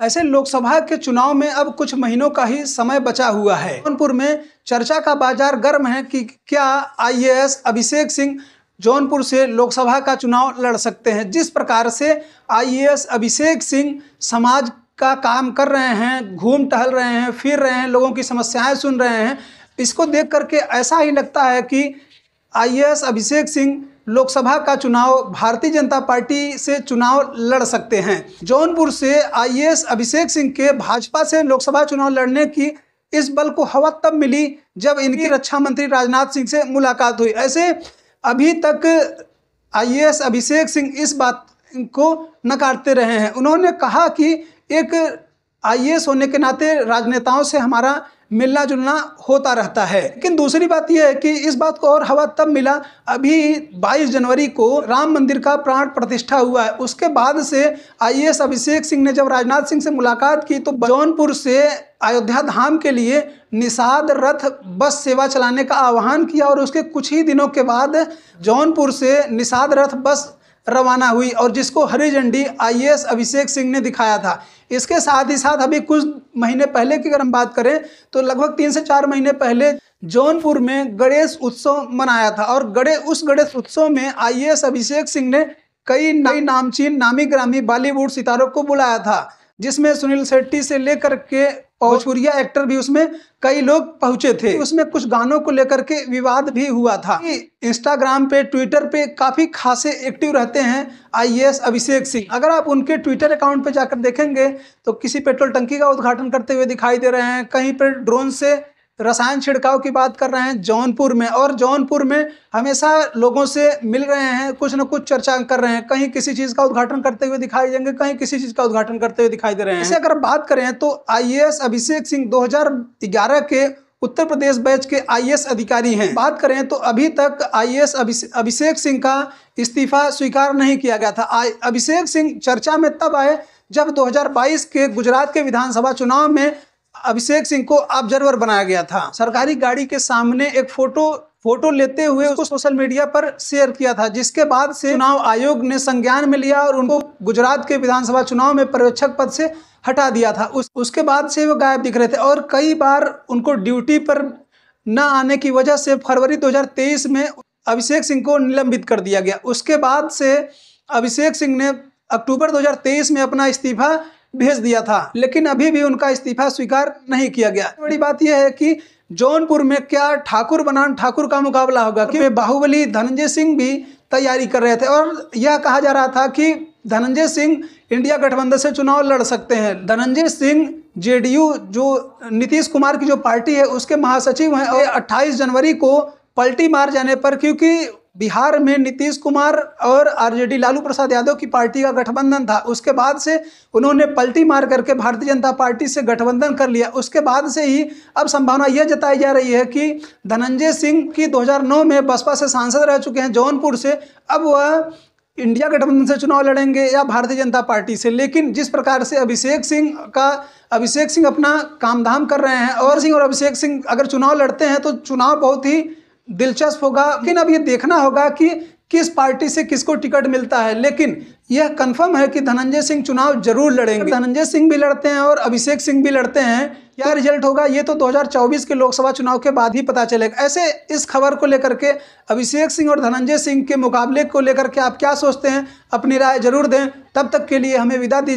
ऐसे लोकसभा के चुनाव में अब कुछ महीनों का ही समय बचा हुआ है। जौनपुर में चर्चा का बाजार गर्म है कि क्या आईएएस अभिषेक सिंह जौनपुर से लोकसभा का चुनाव लड़ सकते हैं। जिस प्रकार से आईएएस अभिषेक सिंह समाज का काम कर रहे हैं, घूम टहल रहे हैं, फिर रहे हैं, लोगों की समस्याएं सुन रहे हैं, इसको देख करके ऐसा ही लगता है कि आईएएस अभिषेक सिंह लोकसभा का चुनाव भारतीय जनता पार्टी से चुनाव लड़ सकते हैं। जौनपुर से आईएएस अभिषेक सिंह के भाजपा से लोकसभा चुनाव लड़ने की इस बल को हवा तब मिली जब इनकी रक्षा मंत्री राजनाथ सिंह से मुलाकात हुई। ऐसे अभी तक आईएएस अभिषेक सिंह इस बात को नकारते रहे हैं। उन्होंने कहा कि एक आईएएस होने के नाते राजनेताओं से हमारा मिलना जुलना होता रहता है। लेकिन दूसरी बात यह है कि इस बात को और हवा तब मिला, अभी 22 जनवरी को राम मंदिर का प्राण प्रतिष्ठा हुआ है। उसके बाद से आईएएस अभिषेक सिंह ने जब राजनाथ सिंह से मुलाकात की तो जौनपुर से अयोध्या धाम के लिए निषाद रथ बस सेवा चलाने का आह्वान किया और उसके कुछ ही दिनों के बाद जौनपुर से निषाद रथ बस रवाना हुई और जिसको हरी झंडी आईएएस अभिषेक सिंह ने दिखाया था। इसके साथ ही साथ अभी कुछ महीने पहले की अगर हम बात करें तो लगभग 3 से 4 महीने पहले जौनपुर में गणेश उत्सव मनाया था और उस गणेश उत्सव में आईएएस अभिषेक सिंह ने कई नई नामचीन नामी ग्रामी बॉलीवुड सितारों को बुलाया था, जिसमें सुनील शेट्टी से लेकर के भोजपुरिया एक्टर भी उसमें कई लोग पहुंचे थे। उसमें कुछ गानों को लेकर के विवाद भी हुआ था। इंस्टाग्राम पे, ट्विटर पे काफी खासे एक्टिव रहते हैं आईएएस अभिषेक सिंह। अगर आप उनके ट्विटर अकाउंट पे जाकर देखेंगे तो किसी पेट्रोल टंकी का उद्घाटन करते हुए दिखाई दे रहे हैं, कहीं पर ड्रोन से रसायन छिड़काव की बात कर रहे हैं जौनपुर में, और जौनपुर में हमेशा लोगों से मिल रहे हैं, कुछ न कुछ चर्चा कर रहे हैं, कहीं किसी चीज़ का उद्घाटन करते हुए दिखाई देंगे, कहीं किसी चीज़ का उद्घाटन करते हुए दिखाई दे रहे हैं। इसे अगर बात करें तो आईएएस अभिषेक सिंह 2011 के उत्तर प्रदेश बैच के आईएएस अधिकारी हैं। बात करें तो अभी तक आईएएस अभिषेक सिंह का इस्तीफा स्वीकार नहीं किया गया था। अभिषेक सिंह चर्चा में तब आए जब 2022 के गुजरात के विधानसभा चुनाव में अभिषेक सिंह को ऑब्जर्वर बनाया गया था। सरकारी गाड़ी के सामने एक फोटो लेते हुए उसको सोशल मीडिया पर शेयर किया था, जिसके बाद से चुनाव आयोग ने संज्ञान में लिया और उनको गुजरात के विधानसभा चुनाव में पर्यवेक्षक पद से हटा दिया था। उसके बाद से वो गायब दिख रहे थे और कई बार उनको ड्यूटी पर न आने की वजह से फरवरी 2023 में अभिषेक सिंह को निलंबित कर दिया गया। उसके बाद से अभिषेक सिंह ने अक्टूबर 2023 में अपना इस्तीफा भेज दिया था, लेकिन अभी भी उनका इस्तीफा स्वीकार नहीं किया गया। बड़ी बात यह है कि जौनपुर में क्या ठाकुर बनाम ठाकुर का मुकाबला होगा कि बाहुबली धनंजय सिंह भी तैयारी कर रहे थे और यह कहा जा रहा था कि धनंजय सिंह इंडिया गठबंधन से चुनाव लड़ सकते हैं। धनंजय सिंह जेडीयू जो नीतीश कुमार की जो पार्टी है उसके महासचिव हैं और 28 जनवरी को पलटी मार जाने पर, क्योंकि बिहार में नीतीश कुमार और आरजेडी लालू प्रसाद यादव की पार्टी का गठबंधन था, उसके बाद से उन्होंने पलटी मार करके भारतीय जनता पार्टी से गठबंधन कर लिया। उसके बाद से ही अब संभावना यह जताई जा रही है कि धनंजय सिंह की 2009 में बसपा से सांसद रह चुके हैं जौनपुर से, अब वह इंडिया गठबंधन से चुनाव लड़ेंगे या भारतीय जनता पार्टी से। लेकिन जिस प्रकार से अभिषेक सिंह अपना काम धाम कर रहे हैं और अभिषेक सिंह अगर चुनाव लड़ते हैं तो चुनाव बहुत ही दिलचस्प होगा। लेकिन अब ये देखना होगा कि किस पार्टी से किसको टिकट मिलता है। लेकिन यह कंफर्म है कि धनंजय सिंह चुनाव जरूर लड़ेंगे। धनंजय सिंह भी लड़ते हैं और अभिषेक सिंह भी लड़ते हैं, क्या रिजल्ट होगा ये तो 2024 के लोकसभा चुनाव के बाद ही पता चलेगा। ऐसे इस खबर को लेकर के, अभिषेक सिंह और धनंजय सिंह के मुकाबले को लेकर के आप क्या सोचते हैं, अपनी राय जरूर दें। तब तक के लिए हमें विदा दीजिए।